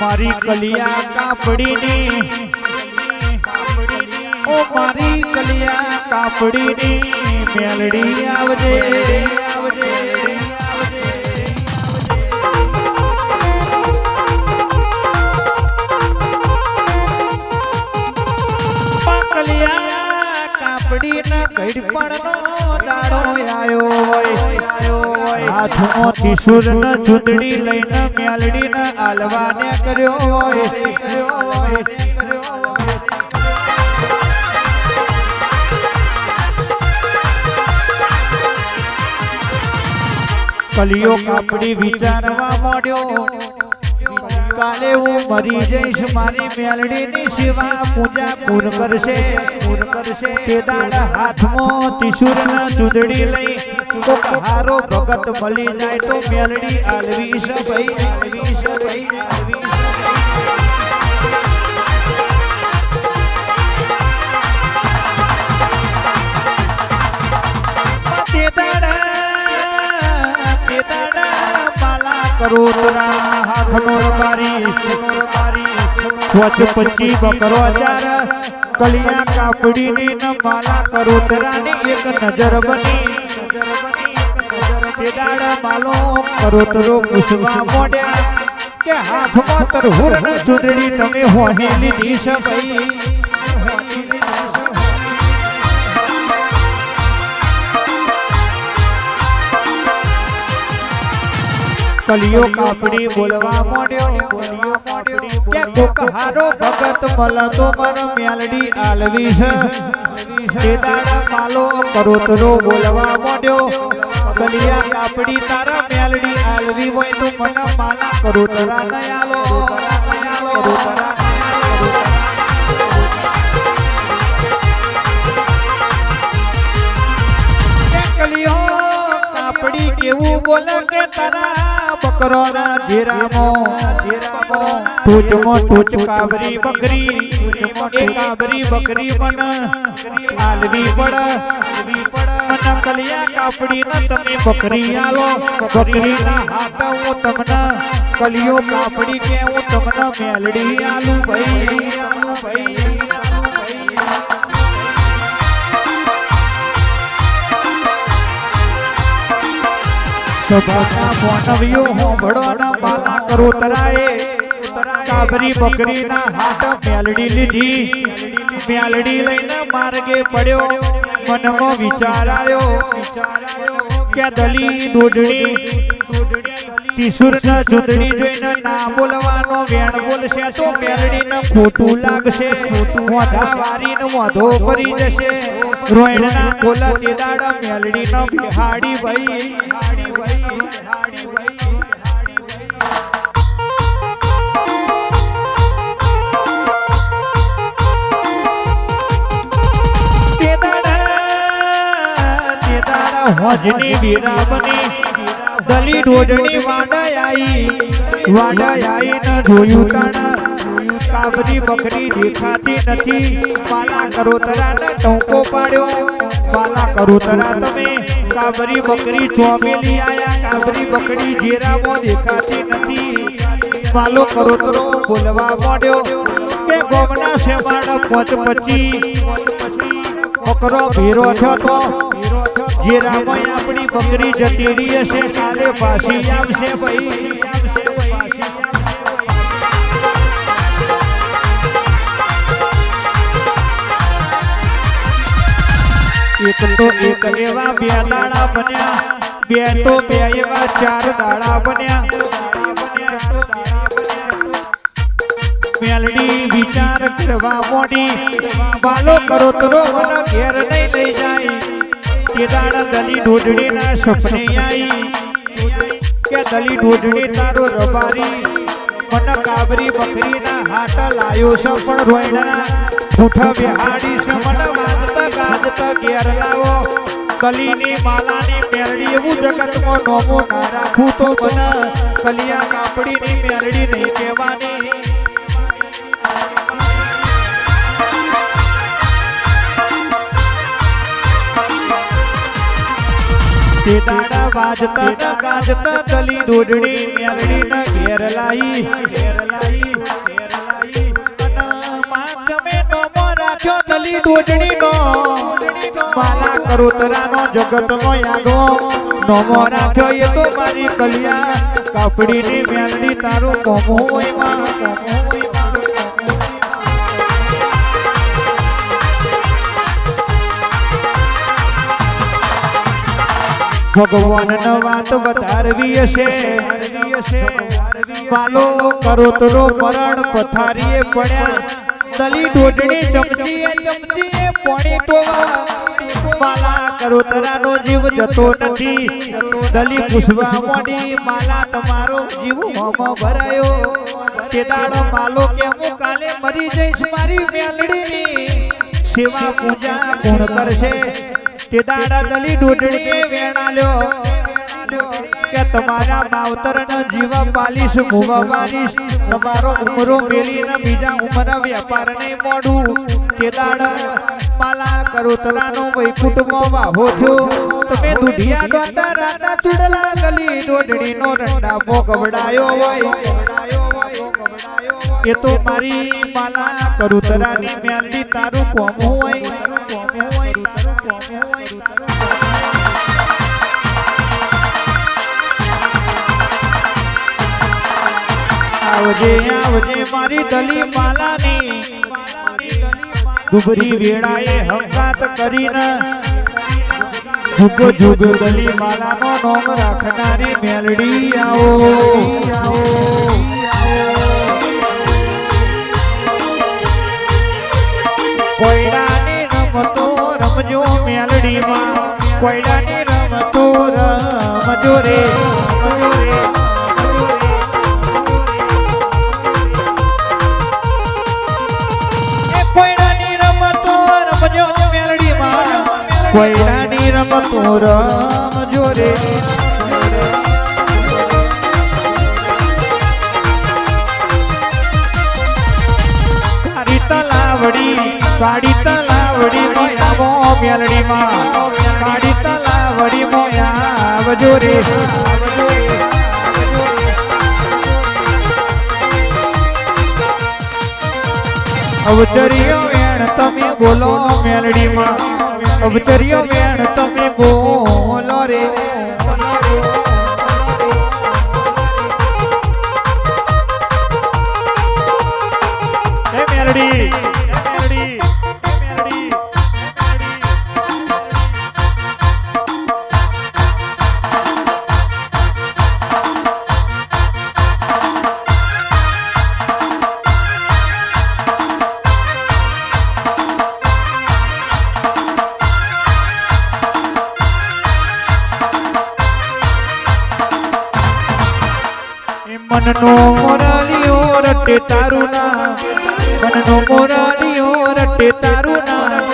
મારી કલિયા કાપડીની ઓ મારી કલિયા કાપડીની મેલડી આવજે આવજે કલિયા કાપડીના ગઢપણનો દાડો આયો હાથમાં ત્રિશુળ ન ચૂંદડી લઈને મેલડી ને આલવાને કર્યો કલિયો કાપડી વિચારવા માંડ્યો કાલે હું મરી જઈશ મારી મેલડીની સેવા પૂજા પૂર કરશે તે દાડા હાથમાં ત્રિશુળ ન ચૂંદડી લઈ તો હારો ભગત મળી જાય તો મેલડી આલવી છે ભાઈ આલવી છે ભાઈ આલવી છે તે દાડા માલા કરોતરા હાથનો રબારી વચ 25 બકરો 1000 કલિયા કાપડીની ન માલા કરોતરાની એક નજર બની તે દાડા માલો કરોતરો પૂછવા મોડ્યા કે હાથમાં તરહુર ન ચૂંદડી તમે હોની લીધી છે ભાઈ કલિયો કાપડી બોલવા મોડ્યો કે કોક હારો ભગત મળતો મન મેલડી આલવી છે તે દાડા માલો કરોતરો બોલવા મોડ્યો કલિયા કાપડી તારા મેલડી આલવી હોય તો મને માલા કરોતરા ન આલો કરોતરા કલિયો કાપડી કેવું બોલે કે તારા બકરોના જીરામો ટૂચમો ટૂચ કાબરી બકરી એ કાબરી બકરી મન આલવી પડ મને કલિયા કાપડી ન તમે બકરી આલો બકરીના હાથ હું તમને કલિયો કાપડી કે હું તમને મેલડી આલું ભાઈ સભાના મોનવીઓ હોંભળોના માલા કરોતરાએ કાબરી બકરીના હાથ મેલડી લીધી મેલડી લઈને માર્ગે પડ્યો મનમાં વિચાર આવ્યો કે દલી દૂધડી ત્રિશુળ ન ચૂંદડી જોઈને ના બોલવાનો વેણ બોલશે તો મેલડીને ખોટું લાગશે મોઢા વારીને મોઢો કરી જશે રોયણના કોલા તે દાડા મેલડીનો બિહાડી ભાઈ હોજની વીરા બની દલી ઢોઢણી વાડાઈ ન જોયું તાણા કાબરી બકરી દેખાતી નથી માલા કરોતરા ને ટોકો પાડ્યો માલા કરોતરા તમે કાબરી બકરી ચોમેલી આયા કાબરી બકરી જેરામાં દેખાતી નથી માલો કરોતરો બોલવા માંડ્યો કે ગોમના સેવાડ 25 બકરો ભેરો છો તો જે રામય આપણી બકરી જતી રહી હશે કાલે પાછી આવશે ભાઈ એક તો એક એવા 2 દાડા બન્યા 2 તો 2 એવા 4 દાડા બન્યા મેલડી વિચાર કરવા મોડી બાલો કરોતરો મને ઘેર નહીં લઈ જાય તે દાડા દલી ઢોઢડીના સપને આવી કે દલી ઢોઢડી તારો રબારી મને કાબરી બકરીના હાથ લાયો છે પણ રોયણા ઠૂઠા બિહાડી છે મને વાજતા ગાજતા ઘેર લાવો કલીની માલાની મેલડી એવું જગતમાં નોમો ના રાખું તો મને કલિયા કાપડીની મેલડી નહીં કહેવાની તે દાડા વાજતા ગાજતા દલી દોડણી મેલડી ના ઘેર લાઈ તમે નોમો રાખ્યો દલી દોજડીનો માલા કરોતરાનો જગતનો યાદો નોમો રાખ્યો એ તો મારી કલિયા કાપડીની મેલડી તારું કોમો એમાં ભગવાન વાત વધારવી હશે માલો કરોતરો મરણ પથારીએ પડ્યા દલી દોડણી ચમચીએ પોણી ટોવા માલા કરોતરાનો જીવ જતો નથી દલી પુષ્પા મોડી માલા તમારો જીવ મોમાં ભરાયો તે દાડો માલો કે હું કાલે મરી જઈશ મારી મેલડીની સેવા પૂજા કોણ કરશે તે દાડા દલી દોડણીએ વેણાલ્યો કે તમારા માવતરનો જીવ પાલીશ મુવા વાલીશ તમારો ઉમરો મેલીને બીજા ઉમરા વેપારને મોડું તે દાડા માલા કરોતરાનો વૈકુંઠમાં વાહો છો તમે દુધિયા દોતા રાતા ચૂડલા દલી દોડણીનો રંડા ભોગવડાયો હોય એ તો મારી માલા કરોતરાની મેલડી તારું કોમું હોય આવજે આવજે મારી દલી માલાની ડુગરી વેળાએ હંગાત કરીને જુગ જુગ દલી માલાનો નોમ રાખનારી મેલડી આવો કોયડાની રમતો રમજો મેલડીમાં કોયડાની રમતો રમજો રે કોયડાની રમતો રમજો રે કાળી તલાવડી મોયાવો મેલડીમાં કાળી તલાવડી મોયાવજો રે અવચરીઓ વેણ તમે બોલો મેલડીમાં અવચરીઓ વેણ તમે બોલો રે હે મેલડી મનનો મોરાલિયો રટે તારું નામ મનનો મોરાલિયો રટે તારું નામ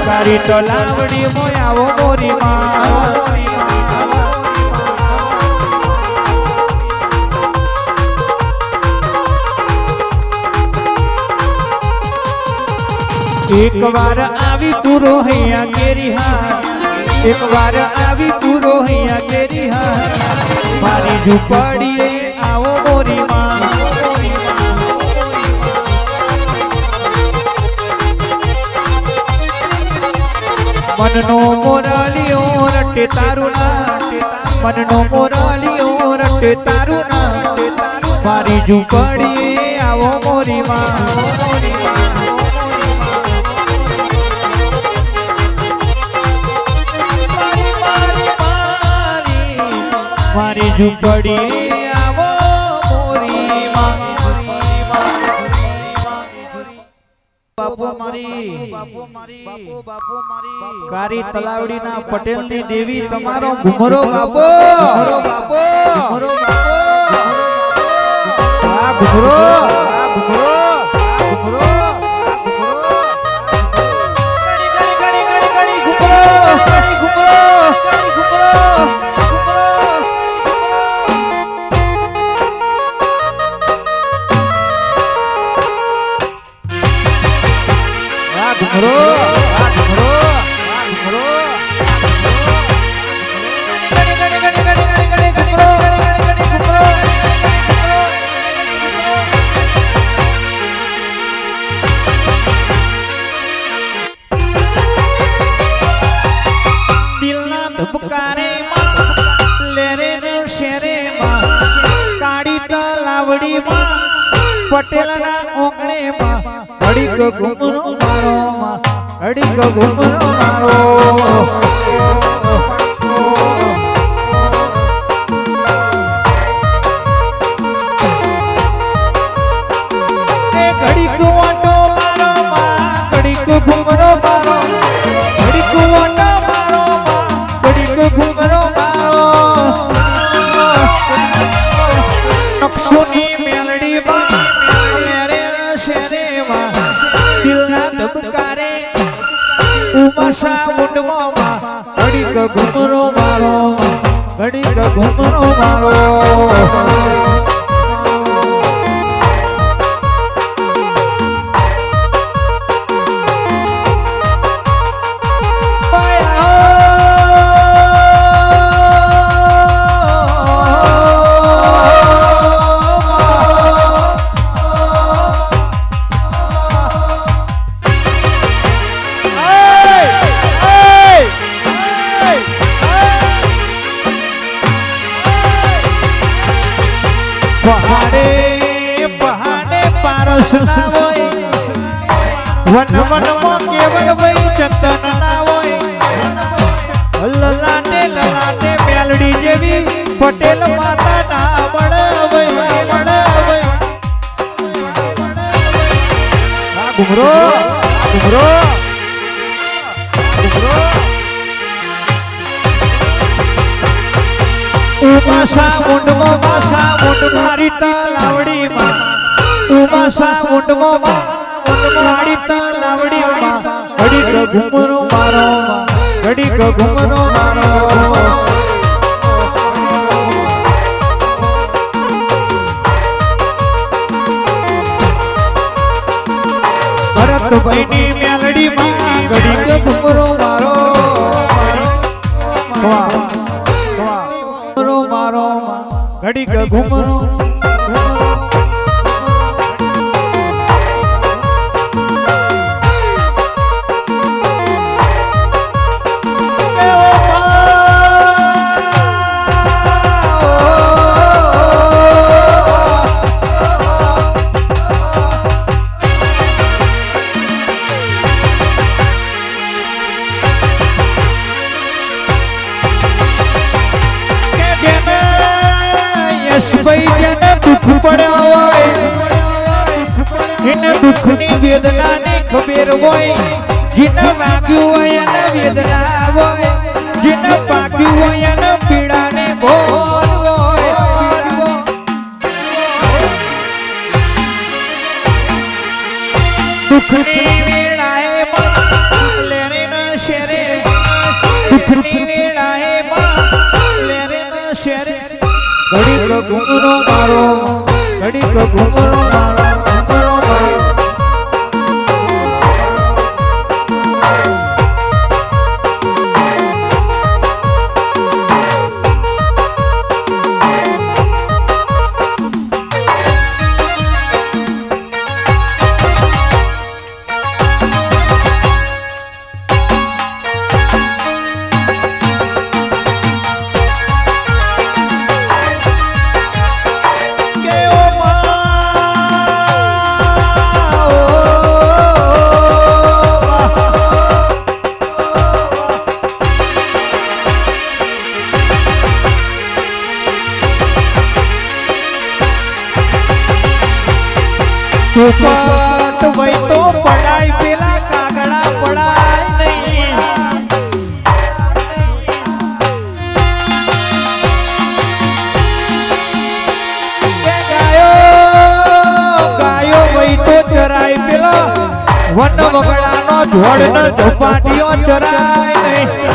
તારી તલાવડી મોયાવો મોરી માં એક વાર આવી તું રોહૈયા કેરી હા એક વાર આવી તું રોહૈયા કેરી હા મારી ઝૂંપડીએ આવો મોરી માં મનનો મોરાલિયો રટે તારું નામ મનનો મોરાલિયો રટે તારું નામ મારી ઝૂંપડીએ આવો મોરી માં મારી ઝૂંપડી આવો મોરી માં બાપુ મારી કારી તલાવડીના પટેલની દેવી તમારો ઘુમરો બાપો ઘુમરો આ ઘુમરો પટેલના ઓગણેમાં ઘડીક ઘૂમરો મારો ઘડીક ઘૂમરો મારો ઘડીક વાટો મારો ઘડીક ઘૂમરો મારો ઘડીક વાટો મારો ઘડીક ઘૂમરો મારો નકશોની મેલડી શેરેમાં દિલના ધબકારે ઉમાશા મુંડમાં ઘડીક ઘૂમરો મારો ઘડીક ઘૂમરો મારો પહાડે પારસ ના હોય વન વનમાં કેવળ વઈ ચંદન ના હોય લલાટે લલાટે મેલડી જેવી પટેલ માતા ના મળે ઘુમરો ઘુમરો ઉમાશા મુંડમાં મારી તલાવડીમાં ઉમાશા મુંડમાં મારી તલાવડીમાં ઘડીક ઘૂમરો મારો ઘડીક ઘૂમરો મારો ભરતભાઈની મેલડીમાં ઘડીક ઘૂમરો મારો મારો ઘડીક ઘૂમરો જેને દુઃખ પડ્યા હોય એને દુઃખની વેદનાની ખબર હોય જેને વાગ્યું હોય એને વેદના હોય જેને પાક્યું હોય એને પીડાની ભોર હોય દુઃખની વેળાએ લેરે ન શેરે દુઃખની વેળાએ લેરે ન શેરે ઘડીક ઘૂમરો મારો ઘડીક ઘૂમરો મારો ઘૂમરો મારો પોપટ વઈ તો પડાય પેલા કાગડા પડાય નહીં ગાયો વઈ તો ચરાય પેલા વન વગડાનો ઝોડ ન ઝપાટીઓ ચરાય નહીં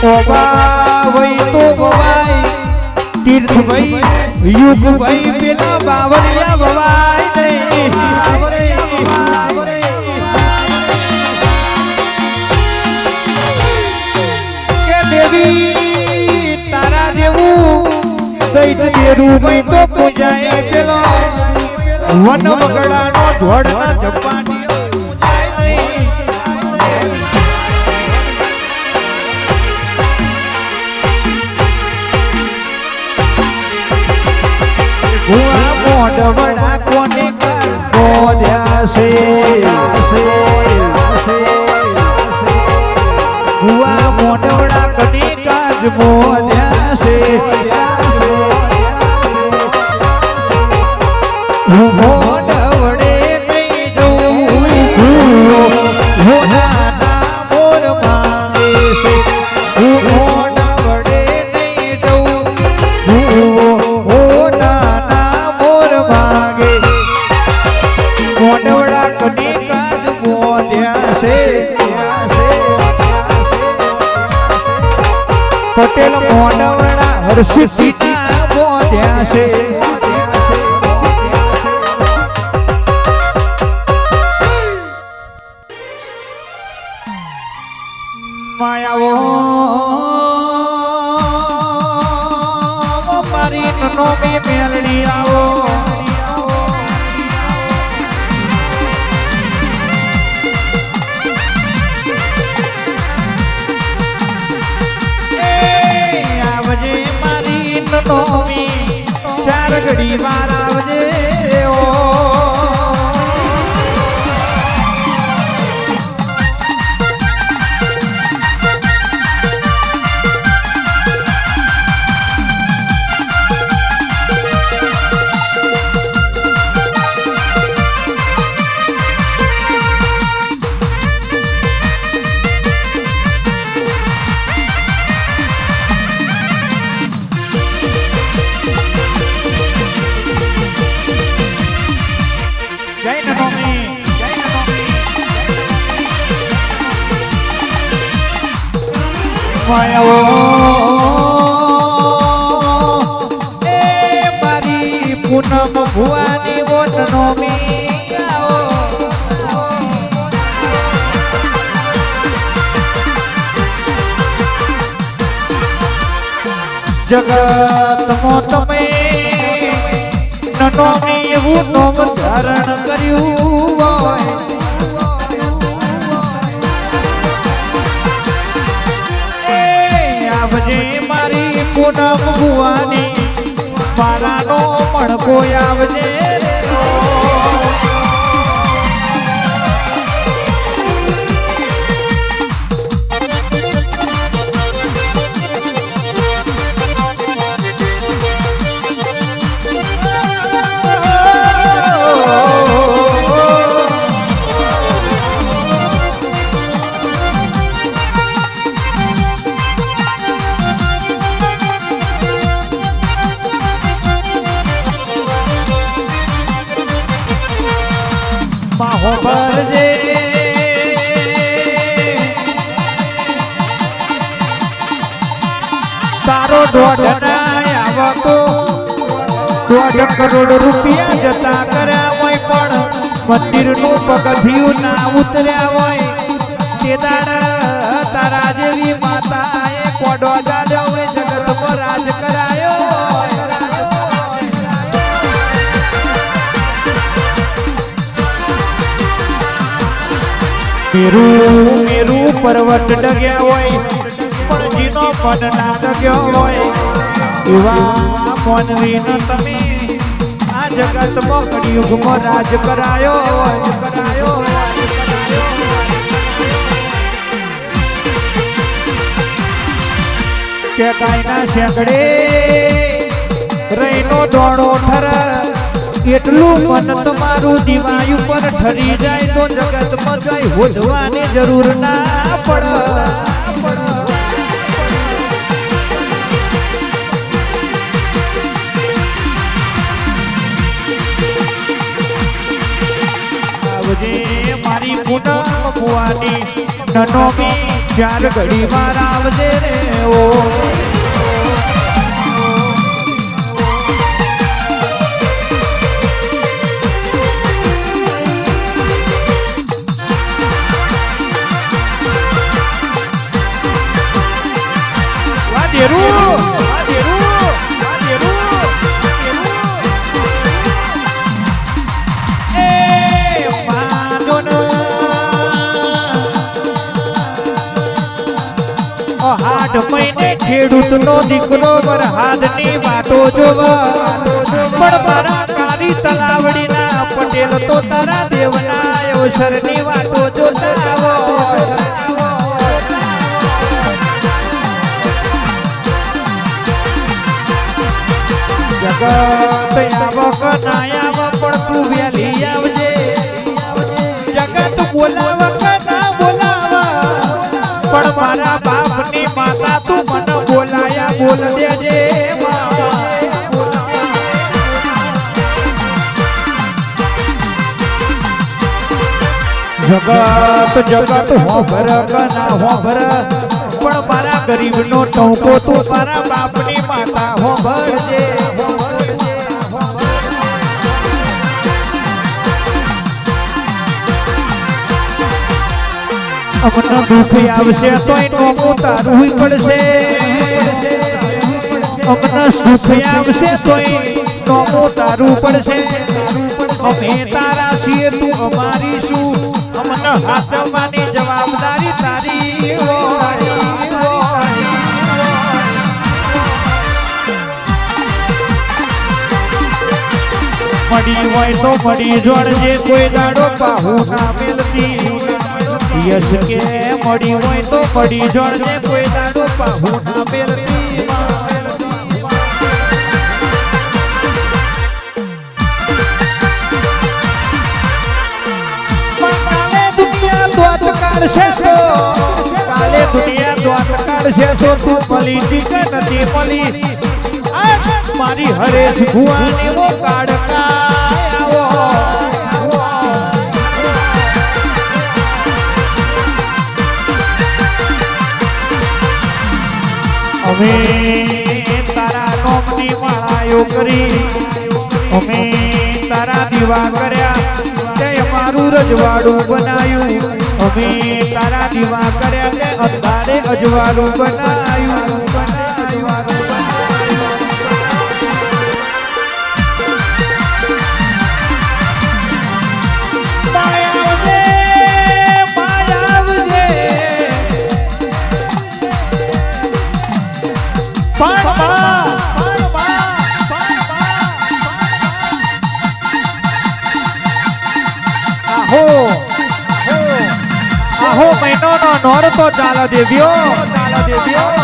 વઈ તો વવાય તીર્થ વઈ યુગ વઈ પેલા બાવરિયા વવાય નહીં કે દેવી તારા જેવું દૈત દેરું વઈ તો પૂજાય પેલો વન વગડાનો ઝોડ ના ઝપાટીઓ પૂજાય નહીં મોઢવડા કોને મોઢ્યા છે ભુવા મોઢવડા કદી કાજ મોઢ્યા છે મોઢવડે નહીં જવું મોઢાના મોર માંગે છે મોઢવડે નહીં જવું મોઢાના મોર માંગે મોઢવડા કદી કાજ મોઢ્યા છે પટેલ મોઢવડા હર્ષિતના મોઢ્યા છે માયાવો મારી નોમી મેલડી આવો આવજે મારી નોમી ચાર ઘડી વાર આવજે ઓ એ મારી પૂનમ ભુવાની વોટનો જગત મો તમે નનોમી એવું નોમ ધારણ કર્યું હોય આવજે મારી પૂનમ ભુવાની મારાનો મણકો આવજે ભરજે તારો દોઢ ના આવતો 1.5 કરોડ રૂપિયા જતા કર્યા હોય પણ મંદિરનું પગથિયું ના ઉતર્યા હોય તે દાડા તારા જેવી માતાએ કોડો જાડ્યો હોય જગતમાં રાજ કરાયો મેરુ પર્વત ડગ્યા હોય પણ જીનો મન ના ડગ્યો હોય એવા મોનવીનો તમે આ જગતમાં કળિયુગમાં રાજ કરાયો કે કાયના શેકડે રહીનો દોડો ઠર એટલું મન તમારું દિવાયું પર ઠરી જાય તો જગતમાં કઈ હોધવાની જરૂર ના પડે આવજે મારી પૂનમ ભુવાની નનોમી ચાર ઘડી વાર આવજે રે ઓ હાડ મહિને ખેડૂત નો દીકરો વરહાદ ની વાતો જોવા પણ મારા કારી તલાવડીના પટેલ તો તારા દેવના અવસરની વાતો જોતા આવો જગત આવક ના આવ પણ તું વેલી આવજે જગત બોલાવ કે ના બોલાવ પણ મારા બાપની માતા તું મને બોલાયા બોલ દેજે જગત જગત હોભર કે ના હોભર પણ મારા ગરીબનો ટોકો તું મારા બાપની માતા હોભરજે અમને દુઃખ આવશે તોય નોમું તારું પડશે અમને સુખ આવશે તોય નોમું તારું પડશે અમે તારા છીએ તું અમારી શું અમને હાથવાની જવાબદારી તારી મળી હોય તો મળી જોડજે કોઈ દાડો પાહુ ના મેલતી યશ કે મળી હોય તો મળી જોડજે કોઈ દાડો પાહુ ના મેલતી કાલે દુનિયા દોત કાઢશે તો તું મળી ટીક નથી મળી મારી હરેશ ભુવાની વો કાઢકા આવો અમે તારા નોમની માળાયો કરી અમે તારા દીવા કર્યા તે અમારું રજવાડું બનાવ્યું અમે તારા દીવા કર્યા તે અંધારે અજવાળું બનાવ્યું આહો મહિનો નો નોર તો ચાલ દેવ્યો